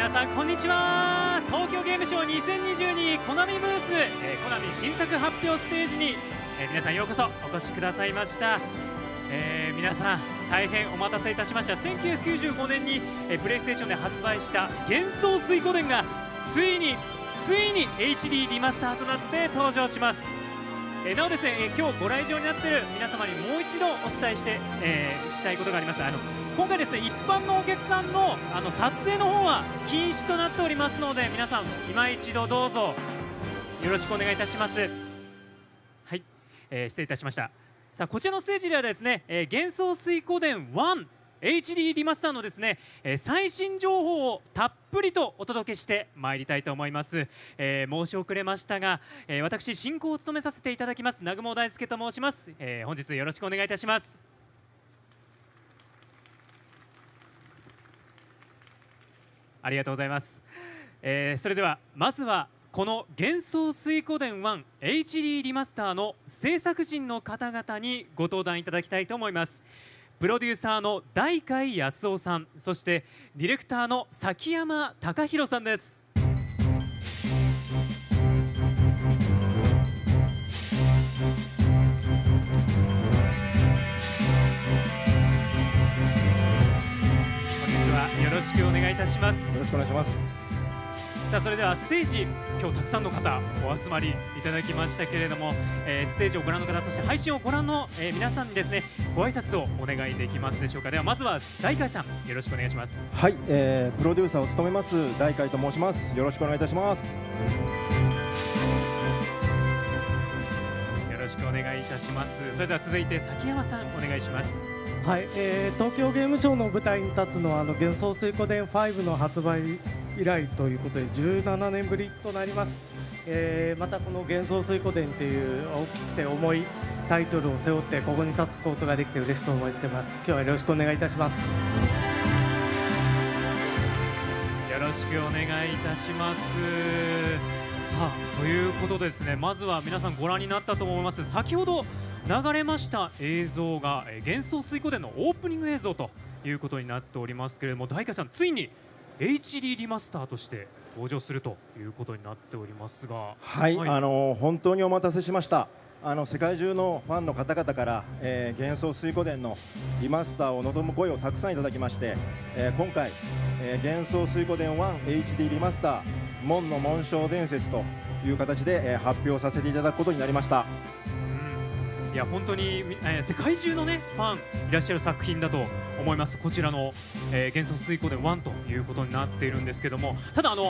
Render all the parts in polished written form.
皆さんこんにちは。東京ゲームショウ2022コナミブース、コナミ新作発表ステージに、皆さんようこそお越しくださいました。皆さん大変お待たせいたしました。1995年に、プレイステーションで発売した幻想水湖伝がついに HD リマスターとなって登場します。なおですね、今日ご来場になっている皆様にもう一度お伝えして、したいことがあります。今回ですね、一般のお客さんの撮影の方は禁止となっておりますので、皆さん今一度どうぞよろしくお願いいたします。はい、失礼いたしました。さあ、こちらのステージではですね、幻想水湖伝1 HD リマスターのですね、最新情報をたっぷりとお届けしてまいりたいと思います。申し遅れましたが、私進行を務めさせていただきます南雲大輔と申します。本日よろしくお願いいたします。ありがとうございます。それではまずはこの幻想水湖伝1 HD リマスターの制作陣の方々にご登壇いただきたいと思います。プロデューサーの大海康夫さん、そしてディレクターの崎山貴弘さんです。本日はよろしくお願いいたします。よろしくお願いします。さあ、それではステージ、今日たくさんの方お集まりいただきましたけれども、ステージをご覧の方、そして配信をご覧の、皆さんにですね、ご挨拶をお願いできますでしょうか。ではまずは大海さん、よろしくお願いします。はい、プロデューサーを務めます大海と申します。よろしくお願いいたします。よろしくお願いいたします。それでは続いて崎山さん、お願いします。はい、東京ゲームショウの舞台に立つのは幻想水湖伝5の発売以来ということで17年ぶりとなります。またこの幻想水湖伝っていう大きくて重いタイトルを背負ってここに立つことができて嬉しく思ってます。今日はよろしくお願いいたします。よろしくお願いいたします。さあ、ということでですね、まずは皆さんご覧になったと思います。先ほど流れました映像が幻想水湖伝のオープニング映像ということになっておりますけれども、大海さん、ついに HD リマスターとして登場するということになっておりますが、はい、はい、本当にお待たせしました。世界中のファンの方々から、幻想水湖伝のリマスターを望む声をたくさんいただきまして、今回、幻想水湖伝1 HD リマスター門の紋章伝説という形で、発表させていただくことになりました。いや本当に、世界中のねファンいらっしゃる作品だと思います。こちらの、幻想水湖伝1ということになっているんですけども、ただム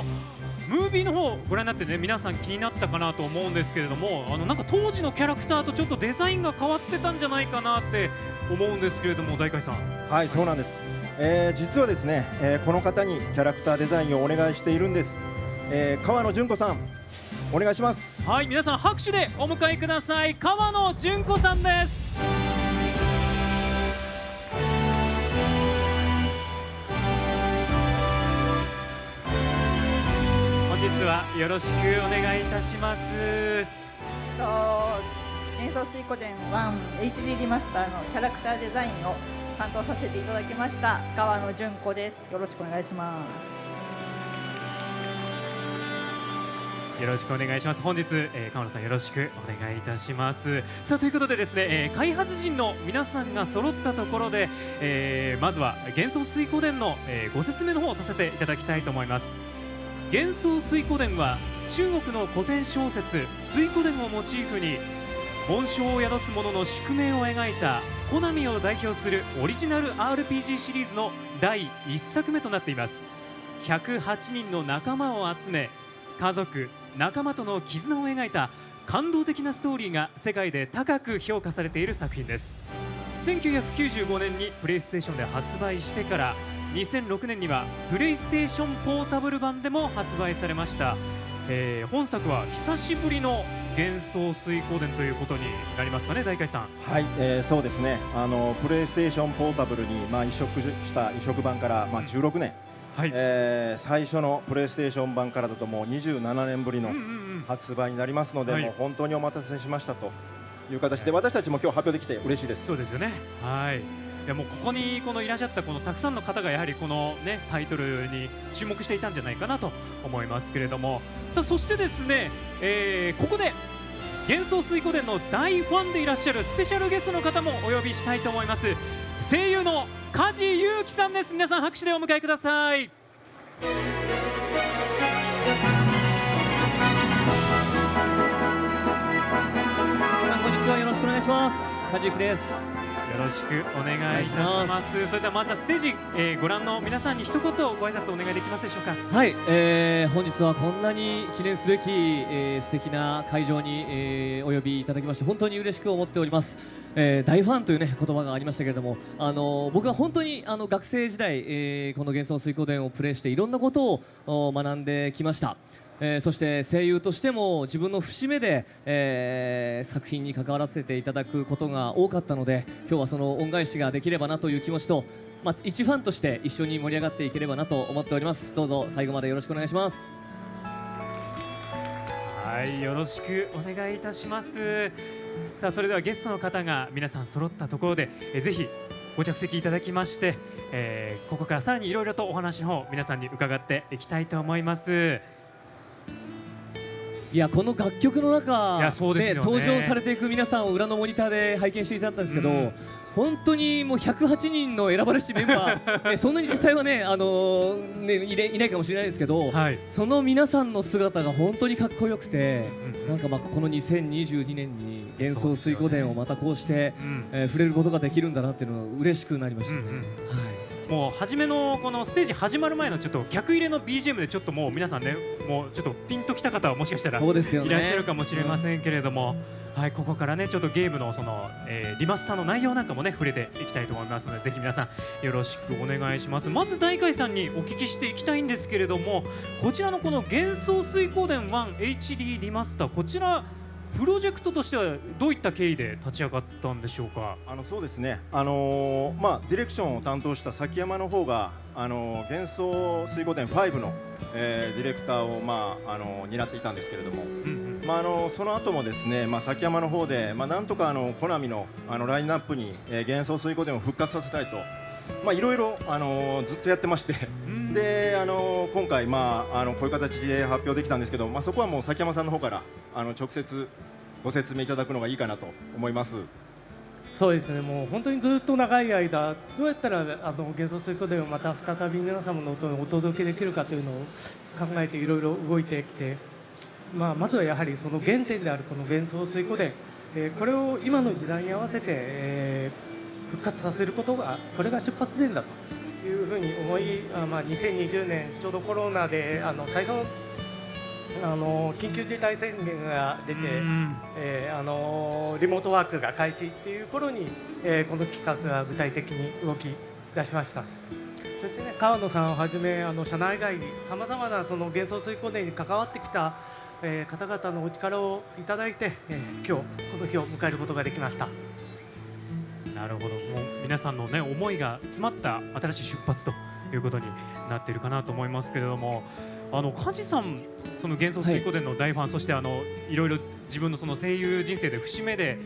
ービーの方ご覧になってね、皆さん気になったかなと思うんですけれども、なんか当時のキャラクターとちょっとデザインが変わってたんじゃないかなって思うんですけれども、大海さん。はい、そうなんです。実はですね、この方にキャラクターデザインをお願いしているんです。川野純子さん、お願いします。はい、皆さん拍手でお迎えください。川野純子さんです。本日はよろしくお願いいたします。幻想水湖伝1 HD リマスターのキャラクターデザインを担当させていただきました川野純子です。よろしくお願いします。よろしくお願いします。本日、川野さんよろしくお願いいたします。さあ、ということでですね、開発陣の皆さんが揃ったところで、まずは幻想水湖伝の、ご説明の方をさせていただきたいと思います。幻想水湖伝は中国の古典小説水湖伝をモチーフに紋章を宿す者の宿命を描いたコナミを代表するオリジナル RPG シリーズの第1作目となっています。108人の仲間を集め、家族仲間との絆を描いた感動的なストーリーが世界で高く評価されている作品です。1995年にプレイステーションで発売してから2006年にはプレイステーションポータブル版でも発売されました。本作は久しぶりの幻想水湖伝ということになりますかね、大海さん。はい、そうですね。プレイステーションポータブルに、移植した移植版から、16年、はい、最初のプレイステーション版からだともう27年ぶりの発売になりますので、もう本当にお待たせしましたという形で、私たちも今日発表できて嬉しいです。そうですよね。はい。いやもうここにいらっしゃったこのたくさんの方がやはりこのねタイトルに注目していたんじゃないかなと思いますけれども、さあそしてですね、ここで幻想水湖伝の大ファンでいらっしゃるスペシャルゲストの方もお呼びしたいと思います。声優の梶裕貴さんです。皆さん拍手でお迎えください。こんにちは、よろしくお願いします。梶裕貴です。よろしくお願いいたします。それではまずはステージ、ご覧の皆さんに一言ご挨拶お願いできますでしょうか。はい、本日はこんなに記念すべき、素敵な会場に、お呼びいただきまして本当に嬉しく思っております。大ファンというね言葉がありましたけれども、僕は本当に学生時代、この幻想水湖伝をプレイしていろんなことを学んできました。そして声優としても自分の節目で、作品に関わらせていただくことが多かったので、今日はその恩返しができればなという気持ちと、一ファンとして一緒に盛り上がっていければなと思っております。どうぞ最後までよろしくお願いします。はい、よろしくお願いいたします。さあそれではゲストの方が皆さん揃ったところで、ぜひご着席いただきまして、ここからさらにいろいろとお話の方皆さんに伺っていきたいと思います。いやこの楽曲の中、いやそうですよね、登場されていく皆さんを裏のモニターで拝見していただいたんですけど、本当にもう108人の選ばれしメンバー、そんなに実際はね、いないかもしれないですけど、はい、その皆さんの姿が本当にかっこよくて、なんかこの2022年に幻想水湖伝をまたこうして、触れることができるんだなっていうのは嬉しくなりましたね。もう初めのこのステージ始まる前のちょっと客入れの BGM でちょっともう皆さんね、もうちょっとピンときた方はもしかしたらいらっしゃるかもしれませんけれども、はい、ここからねちょっとゲームのその、リマスターの内容なんかもね触れていきたいと思いますので、ぜひ皆さんよろしくお願いします。まず大海さんにお聞きしていきたいんですけれども、こちらのこの幻想水湖伝 1HD リマスター、こちらプロジェクトとしてはどういった経緯で立ち上がったんでしょうか。そうですね、ディレクションを担当した崎山の方が幻想水湖伝5の、ディレクターを、担っていたんですけれども、その後もですね、崎山の方で、なんとかコナミのラインナップに、幻想水湖伝を復活させたいと、いろいろずっとやってましてで今回、こういう形で発表できたんですけど、そこはもう崎山さんの方から直接ご説明いただくのがいいかなと思います。そうですね、もう本当にずっと長い間どうやったら幻想水湖伝をまた再び皆様の音にお届けできるかというのを考えていろいろ動いてきて、まずはやはりその原点であるこの幻想水湖伝、これを今の時代に合わせて、復活させることが、これが出発点だというふうに思い、2020年ちょうどコロナで最初の緊急事態宣言が出て、リモートワークが開始っていう頃に、この企画が具体的に動き出しました。そしてね、川野さんをはじめ社内外さまざまなその幻想水湖伝に関わってきた、方々のお力をいただいて、今日この日を迎えることができました。なるほど、もう皆さんのね思いが詰まった新しい出発ということになっているかなと思いますけれども、梶さん、その幻想水湖伝の大ファン、そしていろいろ自分のその声優人生で節目で、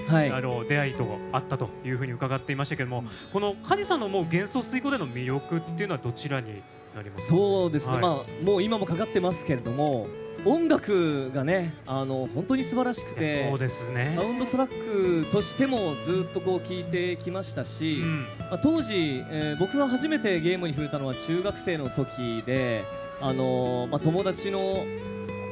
出会いとあったというふうに伺っていましたけれども、この梶さんの思う幻想水湖伝の魅力っていうのはどちらになりますか。そうですね、もう今もかかってますけれども、音楽がね本当に素晴らしくて、そうですね、サウンドトラックとしてもずっとこう聴いてきましたし、当時、僕が初めてゲームに触れたのは中学生の時で、友達の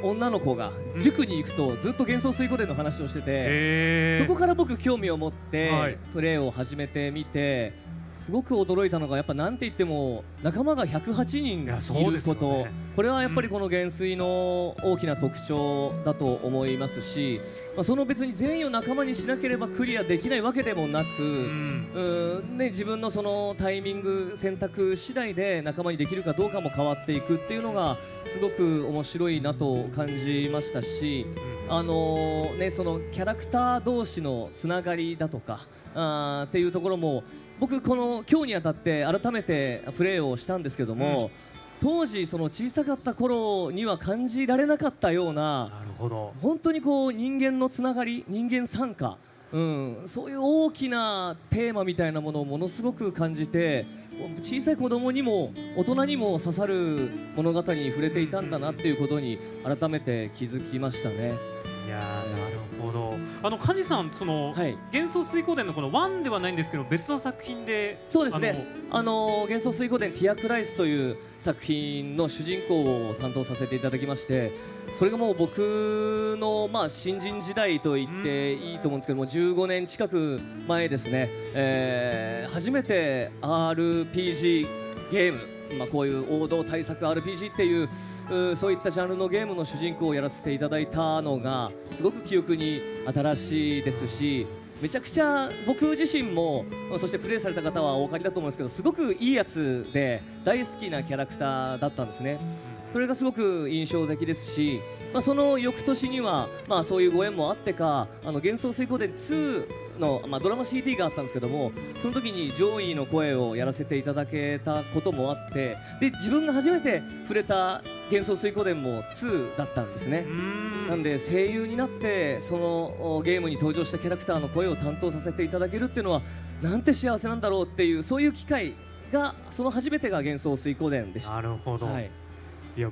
女の子が塾に行くとずっと幻想水湖伝の話をしてて、そこから僕興味を持ってプレーを始めてみて、すごく驚いたのがやっぱなんて言っても仲間が108人いること、これはやっぱりこの元帥の大きな特徴だと思いますし、その別に全員を仲間にしなければクリアできないわけでもなく、自分のそのタイミング選択次第で仲間にできるかどうかも変わっていくっていうのがすごく面白いなと感じましたし、そのキャラクター同士のつながりだとかっていうところも僕この今日にあたって改めてプレーをしたんですけども、当時その小さかった頃には感じられなかったような、本当にこう人間のつながり、人間参加そういう大きなテーマみたいなものをものすごく感じて、小さい子供にも大人にも刺さる物語に触れていたんだなっていうことに改めて気づきましたね。いやー、なるほど。梶さん、幻想水光伝のこの1ではないんですけど、別の作品で。そうですね、幻想水光伝ティアクライスという作品の主人公を担当させていただきまして、それがもう僕の新人時代と言っていいと思うんですけども、15年近く前ですね、初めて RPG ゲーム、こういう王道大作 RPG っていうそういったジャンルのゲームの主人公をやらせていただいたのがすごく記憶に新しいですし、めちゃくちゃ僕自身も、そしてプレイされた方はお分かりだと思うんですけど、すごくいいやつで大好きなキャラクターだったんですね。それがすごく印象的ですし、その翌年には、そういうご縁もあってか、幻想水光伝2の、ドラマ CD があったんですけども、その時に上位の声をやらせていただけたこともあって、で自分が初めて触れた幻想水光伝も2だったんですね。なんで声優になってそのゲームに登場したキャラクターの声を担当させていただけるっていうのはなんて幸せなんだろうっていう、そういう機会が、その初めてが幻想水光伝でした。なるほど、はい、いや、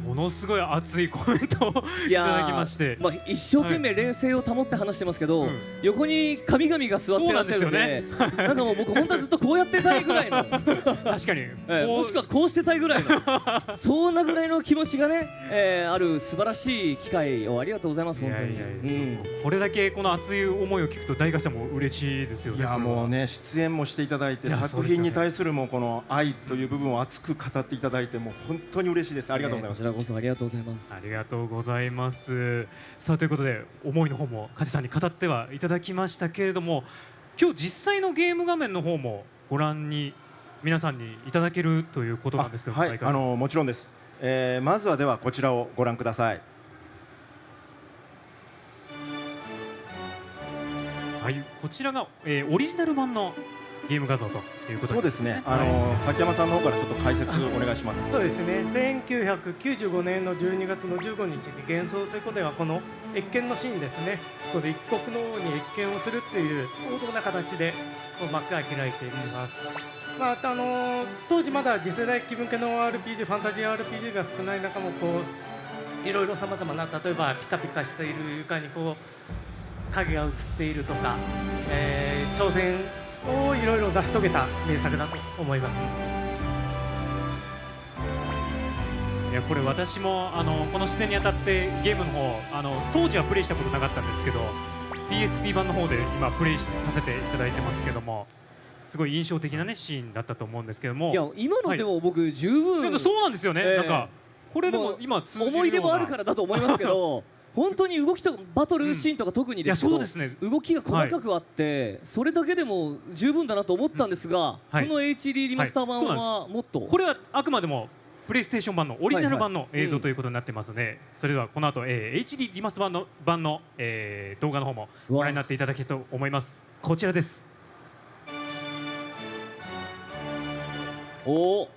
ものすごい熱いコメントをいただきまして、一生懸命冷静を保って話してますけど、横に神々が座ってらっしゃるので、なんかもう僕本当はずっとこうやってたいぐらいの確かに、もしくはこうしてたいぐらいのそんなぐらいの気持ちがね、ある素晴らしい機会をありがとうございます。本当にこれだけこの熱い思いを聞くと大活さんも嬉しいですよね。いや、もうね、出演もしていただいて、作品に対するもこの愛という部分を熱く語っていただいて、もう本当に嬉しいです。ありがとうございます。こちらこそありがとうございます。ありがとうございます。さあ、ということで思いの方も梶さんに語ってはいただきましたけれども、今日実際のゲーム画面の方もご覧に皆さんにいただけるということなんですけど、はい、もちろんです。まずはではこちらをご覧ください。はい、こちらが、オリジナル版のゲーム画像ということそうですね。崎山さんの方からちょっと解説お願いします。そうですね。1995年の12月の15日に幻想水光伝はこの謁見のシーンですね。この一国の王に謁見をするっていう王道な形で幕が開いています。当時まだ次世代気分系の RPG、ファンタジー RPG が少ない中もいろいろさまざまな、例えばピカピカしている床に影が映っているとか、挑戦をいろいろ成し遂げた名作だと思います。いや、これ私もこの出演にあたってゲームの方当時はプレイしたことなかったんですけど PSP 版の方で今プレイさせていただいてますけども、すごい印象的なねシーンだったと思うんですけども、いや今のでも僕十分、そうなんですよね、なんかこれでも今通じるような思い出もあるからだと思いますけど本当に動きとかバトルシーンとか特にですけど、動きが細かくあって、それだけでも十分だなと思ったんですが、この HD リマスター版はもっと、これはあくまでもプレイステーション版のオリジナル版の映像ということになってますので、それではこの後、HD リマスター版の動画の方もご覧になっていただけると思います。こちらです。おー、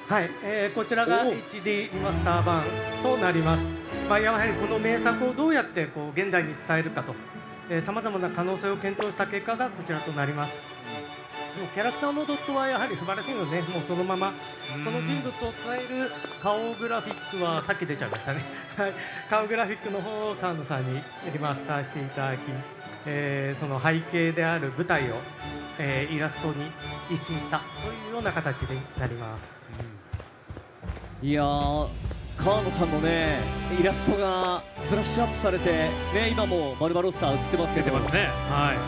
はい、こちらが HD リマスター版となります。やはりこの名作をどうやって現代に伝えるかと、さまざまな可能性を検討した結果がこちらとなります。キャラクターのドットはやはり素晴らしいので、もうそのままその人物を伝える顔グラフィックはさっき出ちゃいましたね顔グラフィックの方を河野さんにリマスターしていただき、その背景である舞台を、イラストに一新したというような形になります。いやー、川野さんのねイラストがブラッシュアップされてね、今もバルバロッサ映ってますけど、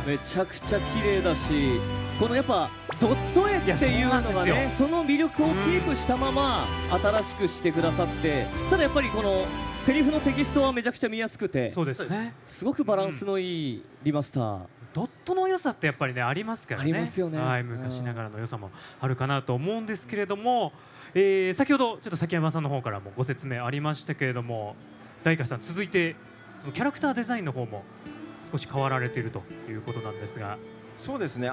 めちゃくちゃ綺麗だし、このやっぱドット絵っていうのがね、その魅力をキープしたまま新しくしてくださって、ただやっぱりこのセリフのテキストはめちゃくちゃ見やすくて、そうですね、すごくバランスのいいリマスター。ドットの良さってやっぱりねありますからね。ありますよね。はい、昔ながらの良さもあるかなと思うんですけれども、先ほどちょっと崎山さんの方からもご説明ありましたけれども、大川さん続いてそのキャラクターデザインの方も少し変わられているということなんですが。そうですね、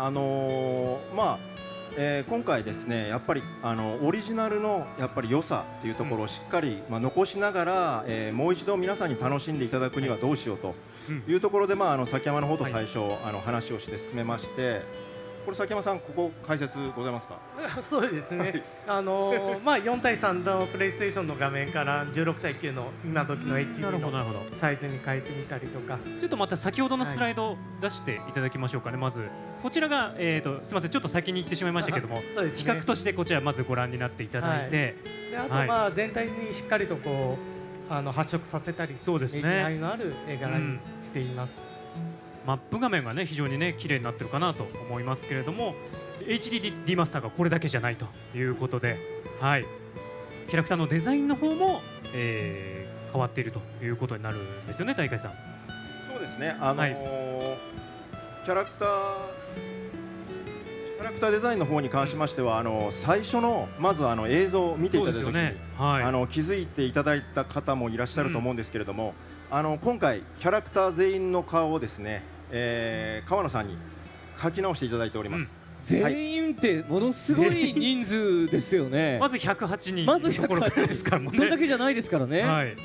今回ですね、やっぱりオリジナルのやっぱり良さっていうところをしっかり、残しながら、もう一度皆さんに楽しんでいただくにはどうしようというところで、崎山の方と最初、話をして進めまして、これ崎山さん、ここ解説ございますか？そうですね、4対3のプレイステーションの画面から16対9の今時の HD のサイズに変えてみたりとか。ちょっとまた先ほどのスライドを出していただきましょうかね。まずこちらが、すみません、ちょっと先に行ってしまいましたけども、そうですね、比較としてこちらまずご覧になっていただいて、であと全体にしっかりとこう発色させたり、そうですね、メリハリのある絵柄にしています。マップ画面がね非常にね綺麗になってるかなと思いますけれども、 HD リマスターがこれだけじゃないということで、はい、キャラクターのデザインの方も、変わっているということになるんですよね、大海さん。そうですね、キャラクターデザインの方に関しましては、最初のまず映像を見ていただいたときに、ね、はい、気づいていただいた方もいらっしゃると思うんですけれども、今回キャラクター全員の顔をですね、川野さんに書き直していただいております。全員ってものすごい人数ですよね。まず108人まずのところからですからもんね。それだけじゃないですからね。はい。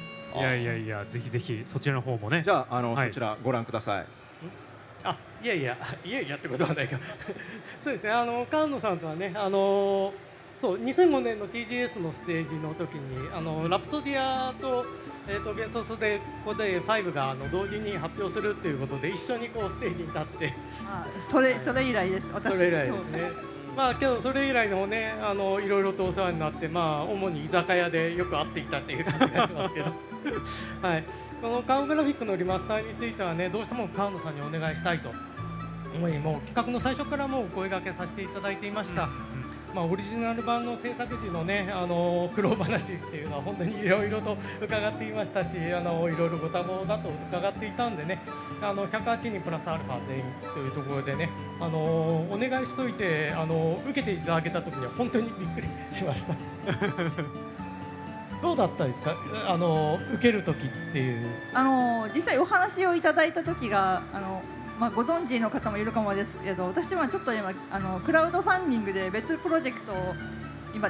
いやぜひぜひそちらの方もね。じゃあそちらご覧ください。いやいやってことはないか。そうですね、川野さんとはね、そう2005年の TGS のステージの時にラプソディアと幻想でここで5が同時に発表するっていうことで一緒にこうステージに立って、それ以来です。私それ以来ですね。けどそれ以来のねいろいろとお世話になって、主に居酒屋でよく会っていたっていう感じがしますけどはい、このカウグラフィックのリマスターについてはね、どうしても川野さんにお願いしたいと思い、もう企画の最初からもう声掛けさせていただいていました。オリジナル版の制作時のね苦労話っていうのは本当にいろいろと伺っていましたし、いろいろご多忙だと伺っていたんでね、108人プラスアルファ全員というところでね、お願いしといて受けていただけた時には本当にびっくりしましたどうだったですか、受ける時っていう。実際お話をいただいた時がご存知の方もいるかもですけど、私はちょっと今クラウドファンディングで別プロジェクトを今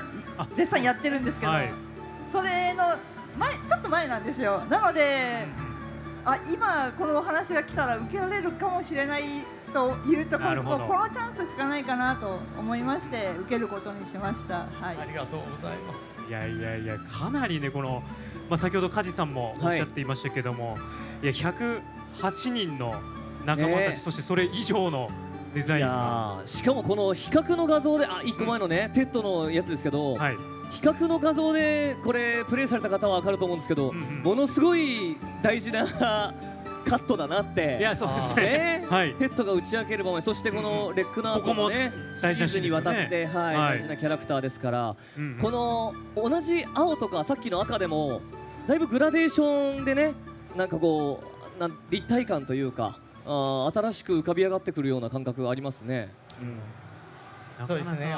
絶賛やってるんですけど、それのちょっと前なんですよ。なので今このお話が来たら受けられるかもしれないというところ、このチャンスしかないかなと思いまして受けることにしました。はい、ありがとうございます。いやかなりねこの、先ほど梶さんもおっしゃっていましたけども、108人の仲間たち、そしてそれ以上のデザイン、しかもこの比較の画像で1個前のねテッドのやつですけど、比較の画像でこれプレイされた方は分かると思うんですけど、ものすごい大事なカットだなって。いやそうですね、テッドが打ち明ける場面、そしてこのレックナートもねシリーズにわたって大事なキャラクターですから、この同じ青とかさっきの赤でもだいぶグラデーションでね、なんかこう立体感というか新しく浮かび上がってくるような感覚がありますね。そうですね、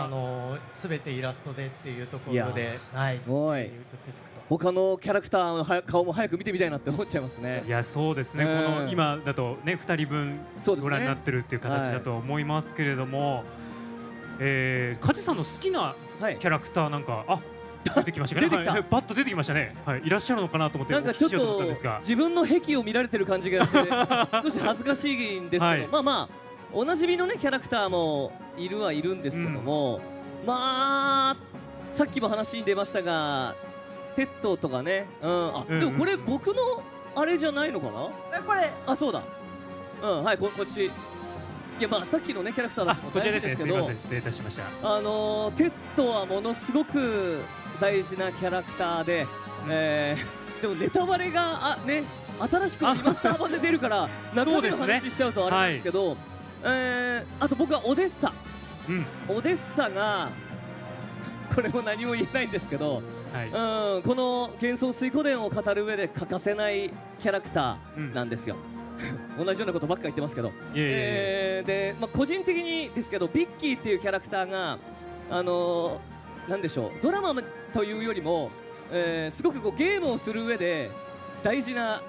すべてイラストでっていうところで、すごい美しくと他のキャラクターの顔も早く見てみたいなって思っちゃいますね。いやそうですね、この今だとね2人分ご覧になってるっていう形だと思いますけれども、梶さんの好きなキャラクターなんか出てきましたかね。出てきた、バッと出てきましたね。いらっしゃるのかなと思ってなんかちょっと自分の癖を見られてる感じがして少し恥ずかしいんですけど、おなじみのねキャラクターもいるんですけども、さっきも話に出ましたがテッドとかね、でもこれ僕のあれじゃないのかな。これそうだ、はい、こっち。いやさっきのねキャラクターだとこちらですね。すみません、失礼いたしました。テッドはものすごく大事なキャラクターで、でもネタバレがね新しくリマスター版で出るから中身の話しちゃうとあれなんですけど、あと僕はオデッサ、オデッサがこれも何も言えないんですけど、この幻想水湖伝を語る上で欠かせないキャラクターなんですよ。同じようなことばっかり言ってますけど、で個人的にですけどビッキーっていうキャラクターがなんでしょう、ドラマというよりも、すごくゲームをする上で大事な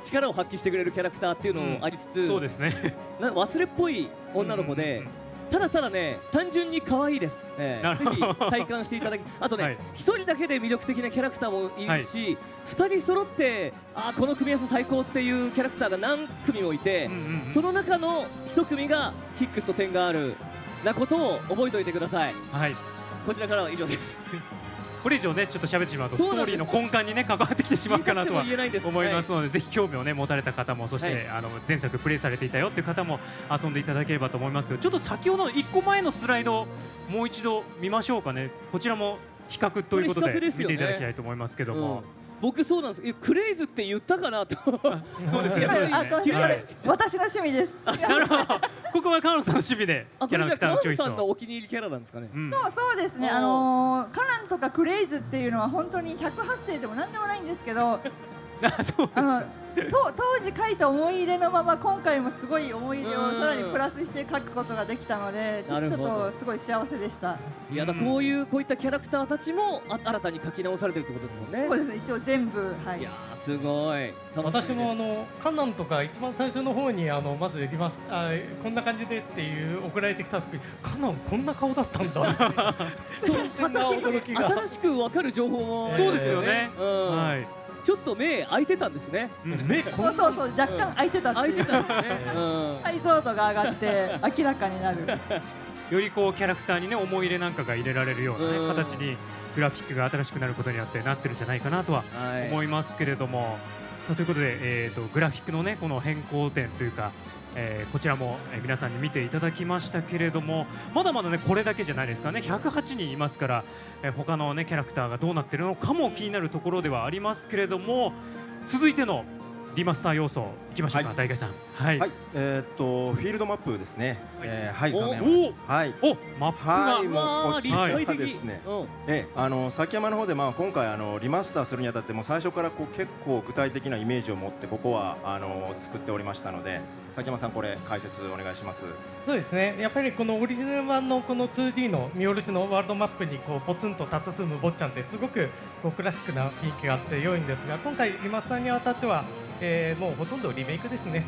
力を発揮してくれるキャラクターっていうのもありつつ、そうですね、忘れっぽい女の子で、ただただね単純に可愛いです、ぜなるほどひ体感していただきあとね、はい1人だけで魅力的なキャラクターもいるし、2人揃ってこの組み合わせ最高っていうキャラクターが何組もいて、うんうんうんその中の1組がヒックスとテンガールなことを覚えておいてください。はい、こちらからは以上です。これ以上ねちょっと喋ってしまうとストーそうなんですリーの根幹にね関わってきてしまうかなとは言いたくても言えないです思いますので、ぜひ興味をね持たれた方も、そして、はい前作プレイされていたよっていう方も遊んでいただければと思いますけど、ちょっと先ほどの1個前のスライドをもう一度見ましょうかね。こちらも比較ということでこれ比較ですよね見ていただきたいと思いますけども、僕そうなんです。クレイズって言ったかなと。そうですね、そうですね。あこれはい私の趣味です。なるほど。ここはカノンさんの守備でキャラクターのチョイスさんのを。お気に入りキャラなんですかね。うんそうですね、カナンとかクレイズっていうのは本当に108世でもなんでもないんですけど、そう当時書いた思い入れのまま今回もすごい思い入れをさらにプラスして書くことができたので、ちょっなるほどとすごい幸せでした。いやだこういったキャラクターたちも新たに書き直されてるってことですもんね。そうですね、一応全部、はいいやーすごい。私もカナンとか一番最初の方にまずこんな感じでっていう送られてきた時、カナンこんな顔だったんだって新鮮な驚きが。新しく分かる情報も、そうですよね。うんはい。ちょっと目開いてたんですね。目そうそうそう、若干空いてたって開いいうてたんですね。うん解像度が上がって明らかになる。よりこうキャラクターにね思い入れなんかが入れられるようなねうん形にグラフィックが新しくなることによってなってるんじゃないかなとははい思いますけれども、さあということで、グラフィックのねこの変更点というか、こちらも、皆さんに見ていただきましたけれども、まだまだねこれだけじゃないですかね。108人いますから、他のねキャラクターがどうなってるのかも気になるところではありますけれども、続いてのリマスター要素いきましょうか、はい大海さん。はい。はい、フィールドマップですね。はい、お画面をはい。おマップが、はい、もわーうこちら立体的ですね。うん崎山の方で今回リマスターするにあたっても最初から結構具体的なイメージを持ってここは作っておりましたので、崎山さんこれ解説お願いします。そうですね、やっぱりこのオリジナル版のこの 2D の見下ろしのワールドマップにポツンと佇む坊ちゃんってすごくクラシックな雰囲気があって良いんですが、今回リマスターにあたっては、もうほとんどリメイクですね。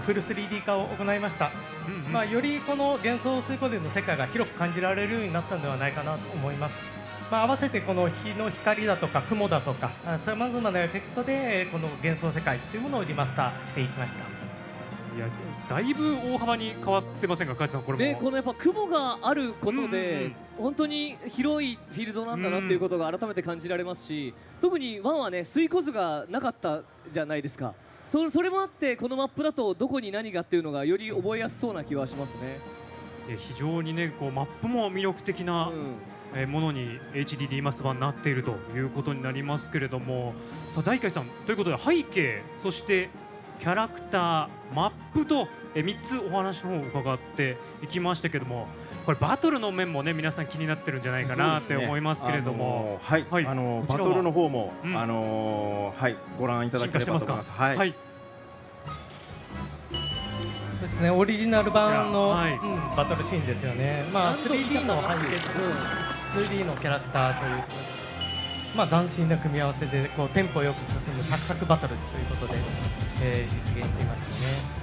フル 3D 化を行いました。うんうんよりこの幻想水湖伝の世界が広く感じられるようになったのではないかなと思います。合わせてこの日の光だとか雲だとかさまざまなエフェクトでこの幻想世界というものをリマスターしていきました。いやだいぶ大幅に変わってませんか、カイツさん。これもね、このやっぱ雲があることうんうんうでん本当に広いフィールドなんだなっていうことが改めて感じられますし、特にワンはね水湖図がなかったじゃないですか。それもあってこのマップだとどこに何がっていうのがより覚えやすそうな気はしますね。非常にねこうマップも魅力的なものに HD リマスター版になっているということになりますけれども、さあ大海さんということで背景、そしてキャラクター、マップと3つお話の方を伺っていきましたけども、これバトルの面もね皆さん気になってるんじゃないかなって思いますけれども、はい、はいバこちらはトルの方も、うんはい、ご覧いただければと思います。はい、はい、そうですね、オリジナル版の、はいバトルシーンですよね。3D の背景と 2D のキャラクターということで、斬新な組み合わせでテンポよく進むサクサクバトルということで、実現していましたね。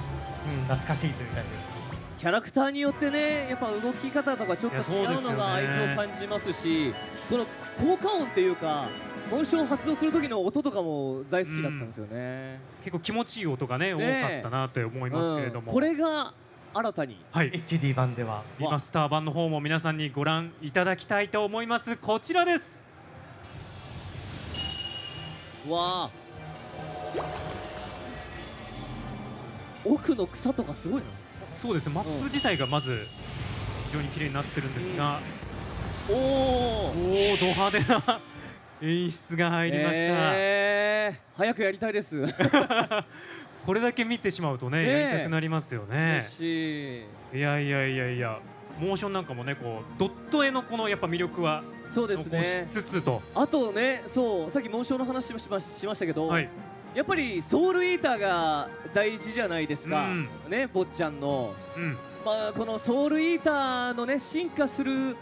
懐かしいという感じです。キャラクターによってねやっぱ動き方とかちょっと違うのが愛情を感じますし、この効果音っていうかモーションを発動する時の音とかも大好きだったんですよね。結構気持ちいい音がね多かったなと思いますけれども、これが新たに、はい、 HD 版ではリマスター版の方も皆さんにご覧いただきたいと思います。こちらです。わあ奥の草とかすごいな。そうですね、マップ自体がまず非常に綺麗になってるんですが、おおおおド派手な演出が入りました、早くやりたいですこれだけ見てしまうとね、ねえやりたくなりますよね。嬉しい。いやいやいやいや、モーションなんかもねこうドット絵のこのやっぱ魅力はそうです残しね。つつと、あとね、そうさっきモーションの話しましたけど、はい、やっぱりソウルイーターが大事じゃないですか、うんね、坊ちゃんの、うんこのソウルイーターのね進化する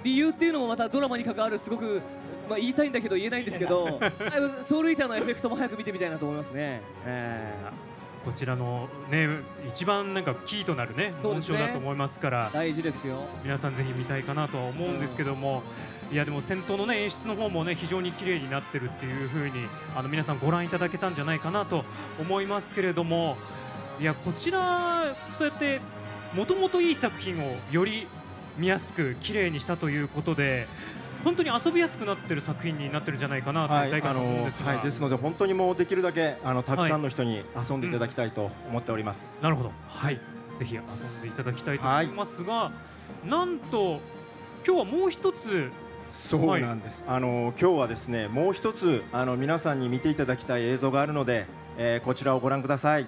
理由っていうのもまたドラマに関わるすごく、言いたいんだけど言えないんですけどソウルイーターのエフェクトも早く見てみたいなと思いますね。こちらのね一番なんかキーとなるね紋章だと思いますから大事ですよ。皆さんぜひ見たいかなとは思うんですけども、いやでも戦闘のね演出の方もね非常に綺麗になってるっていう風に皆さんご覧いただけたんじゃないかなと思いますけれども、いやこちらそうやってもともといい作品をより見やすく綺麗にしたということで本当に遊びやすくなってる作品になってるんじゃないかなと大会さん思うんですが、ですので本当にもうできるだけたくさんの人に遊んでいただきたいと思っております。なるほど、はい、ぜひ遊んでいただきたいと思いますが、なんと今日はもう一つそうなんです、今日はですねもう一つ皆さんに見ていただきたい映像があるので、こちらをご覧ください。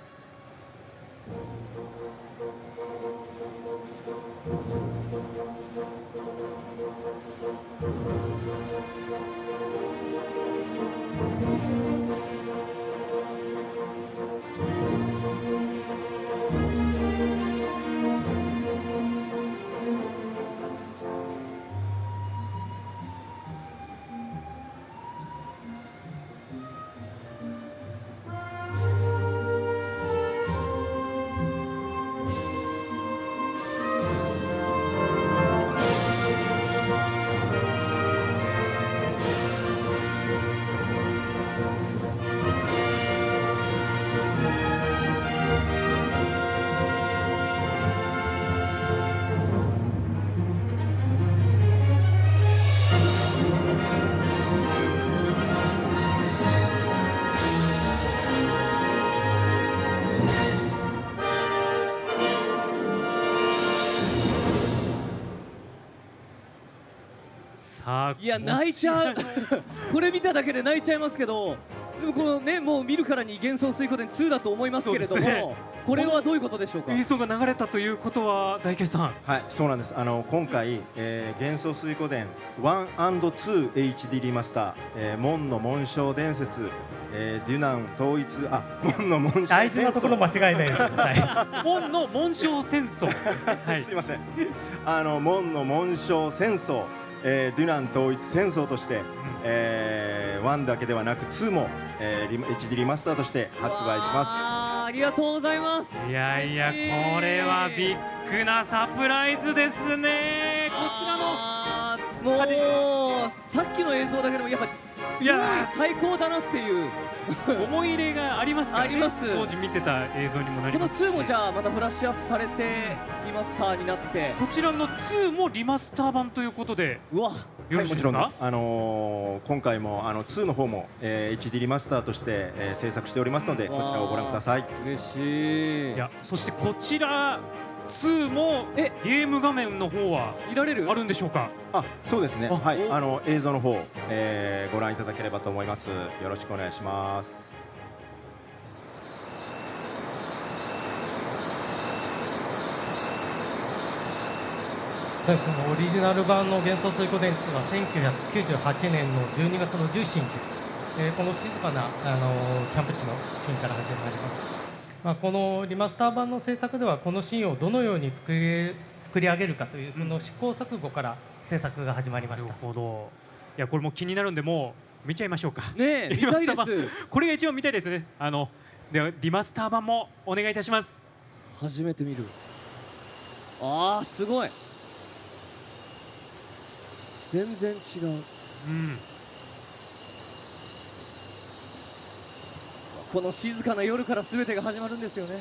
さあいや泣いちゃうこれ見ただけで泣いちゃいますけど、でもこのねもう見るからに幻想水湖伝2だと思いますけれども、ね、これはどういうことでしょうか。映像が流れたということは大慶さん、はい、そうなんです。今回、幻想水湖伝 1&2HD リマスター、門の紋章伝説、デュナン統一門の紋章大事なところ間違えないでください。門の紋章戦争、はい、すいません。門の紋章戦争、デュナン統一戦争として、1だけではなく2も、HD リマスターとして発売しまありがとうございます。いやいやこれはビッグなサプライズですね。こちらのもうさっきの映像だけでもやっぱすごい最高だなっていう思い入れがありますからね。あります。当時見てた映像にもなります、この2もじゃあまたブラッシュアップされてリマスターになって、こちらの2もリマスター版ということでうわよろしいですか。もちろんです。今回も2の方も、HD リマスターとして、制作しておりますのでこちらをご覧ください。嬉しい。いやそしてこちら2もゲーム画面の方は見られるあるんでしょうか。そうですね。はい、映像の方、ご覧いただければと思います。よろしくお願いします。そのオリジナル版の幻想水湖伝2は1998年の12月の17日、この静かなキャンプ地のシーンから始まります。このリマスター版の制作ではこのシーンをどのように作り上げるかというこの試行錯誤から制作が始まりました。なるほど。いやこれも気になるんでもう見ちゃいましょうか。ねえ見たいです。これが一番見たいですね。ではリマスター版もお願いいたします。初めて見る。すごい。全然違う。この静かな夜から全てが始まるんですよね。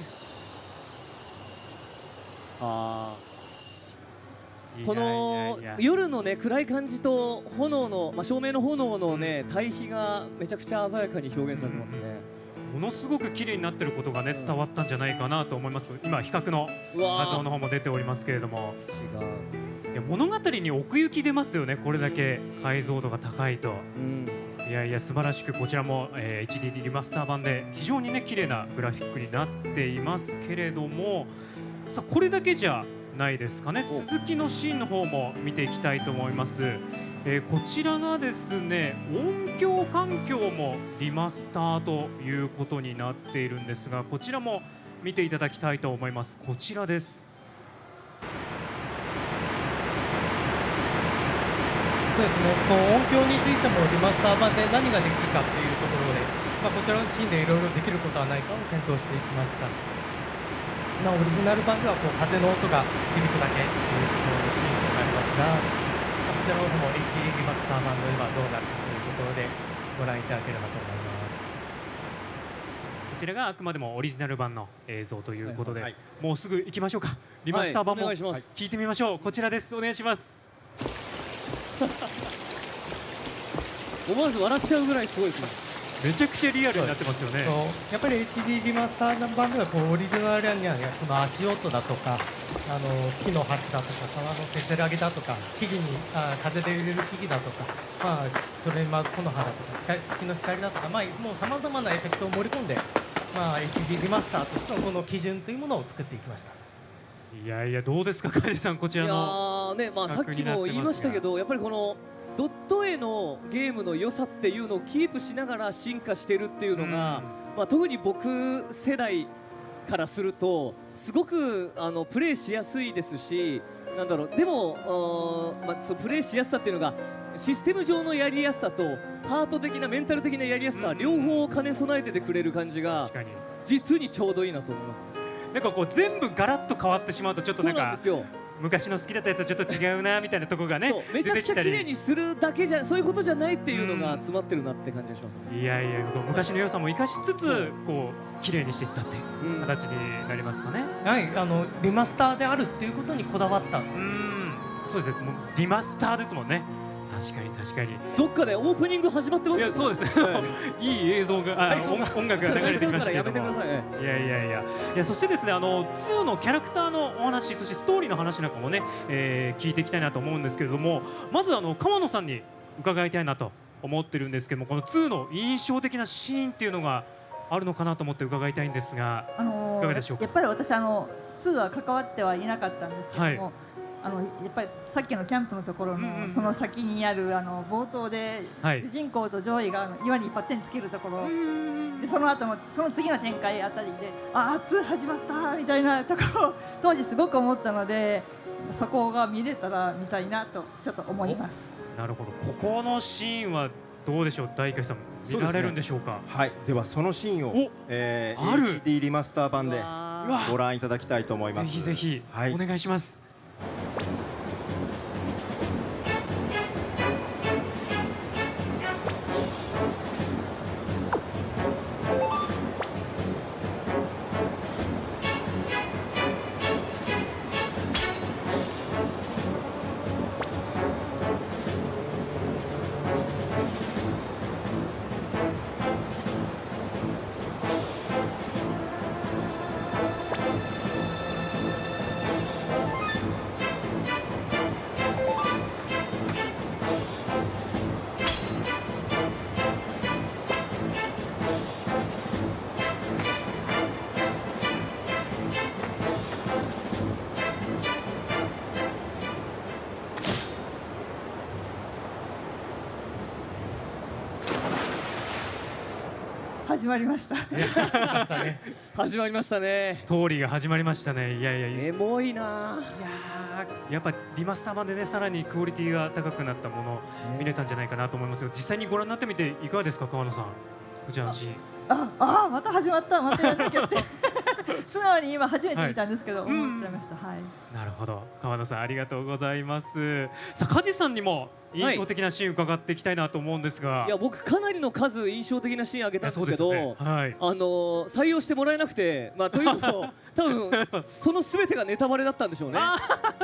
この夜のね暗い感じと炎の、照明の炎のね対比がめちゃくちゃ鮮やかに表現されてますね。ものすごく綺麗になってることがね伝わったんじゃないかなと思いますけど、今比較の画像の方も出ておりますけれども、違う。いや物語に奥行き出ますよね。これだけ解像度が高いと、いやいや素晴らしくこちらも、HD リマスター版で非常にね綺麗なグラフィックになっていますけれども、さあこれだけじゃないですかね。続きのシーンの方も見ていきたいと思います。こちらがですね音響環境もリマスターということになっているんですが、こちらも見ていただきたいと思います。こちらです。そうですね、音響についてもリマスター版で何ができるかっていうところで、こちらのシーンでいろいろできることはないかを検討していきました。オリジナル版ではこう風の音が響くだけというところのシーンとなりますが、こちらの方も HD リマスター版の今どうなるかというところでご覧いただければと思います。こちらがあくまでもオリジナル版の映像ということで、はい、もうすぐ行きましょうか。リマスター版もお願いします。聞いてみましょう。こちらです。お願いします。思わず笑っちゃうぐらいすごいですね。めちゃくちゃリアルになってますよね。やっぱり HD リマスター版ではこうオリジナルにはこの足音だとか木の鉢だとか川のせせらぎだとか木々に風で揺れる木々だとか、それに木の葉だとか月の光だとか、もうさまざまなエフェクトを盛り込んで、HD リマスターとしてのこの基準というものを作っていきました。いやいや、どうですか梶さん、こちらの。いやね、さっきも言いましたけど、やっぱりこのドット絵のゲームの良さっていうのをキープしながら進化してるっていうのが、特に僕世代からするとすごくプレイしやすいですし、でもそのプレイしやすさっていうのがシステム上のやりやすさとハート的なメンタル的なやりやすさ、両方を兼ね備えててくれる感じが実にちょうどいいなと思います。なんかこう全部ガラッと変わってしまうとちょっとなんかそうなんですよ。昔の好きだったやつはちょっと違うなみたいなところがね、めちゃくちゃ綺麗にするだけじゃそういうことじゃないっていうのが詰まってるなって感じがしますね。いやいや、昔の良さも生かしつつこう綺麗にしていったっていう形になりますかね。はい、リマスターであるっていうことにこだわった。そうですね。もうリマスターですもんね。確かに確かに。どっかでオープニング始まってますよね。いや、そうです。いい映像が、音楽が流れてきましたけども。やめてください。いや、そしてですね、2のキャラクターのお話、そしてストーリーの話なんかもね、聞いていきたいなと思うんですけれども、まず川野さんに伺いたいなと思ってるんですけども、この2の印象的なシーンっていうのがあるのかなと思って伺いたいんですが、いかがでしょうか。やっぱり私2は関わってはいなかったんですけども、やっぱりさっきのキャンプのところのその先にある冒頭で主人公とジョイが岩にバッテンつけるところで、その後のその次の展開あたりで2始まったみたいなところを当時すごく思ったので、そこが見れたら見たいなとちょっと思います。なるほど。ここのシーンはどうでしょう、大海さん見られるんでしょうか。はい、ではそのシーンを、HD リマスター版でご覧いただきたいと思います。ぜひぜひ、お願いします。始まりました。始まりましたね。ストーリーが始まりましたね。いやいや、エモいな。いややっぱリマスター版でね、さらにクオリティが高くなったもの見れたんじゃないかなと思いますが、実際にご覧になってみていかがですか、川野さん。こちらのシーン。また始まった、またやんなきゃって素直に今初めて見たんですけど、思っちゃいました。はい。なるほど、川野さんありがとうございます。さあ、梶さんにも印象的なシーン伺っていきたいなと思うんですが、いや僕かなりの数印象的なシーンあげたんですけど、採用してもらえなくて、というのも多分その全てがネタバレだったんでしょうね。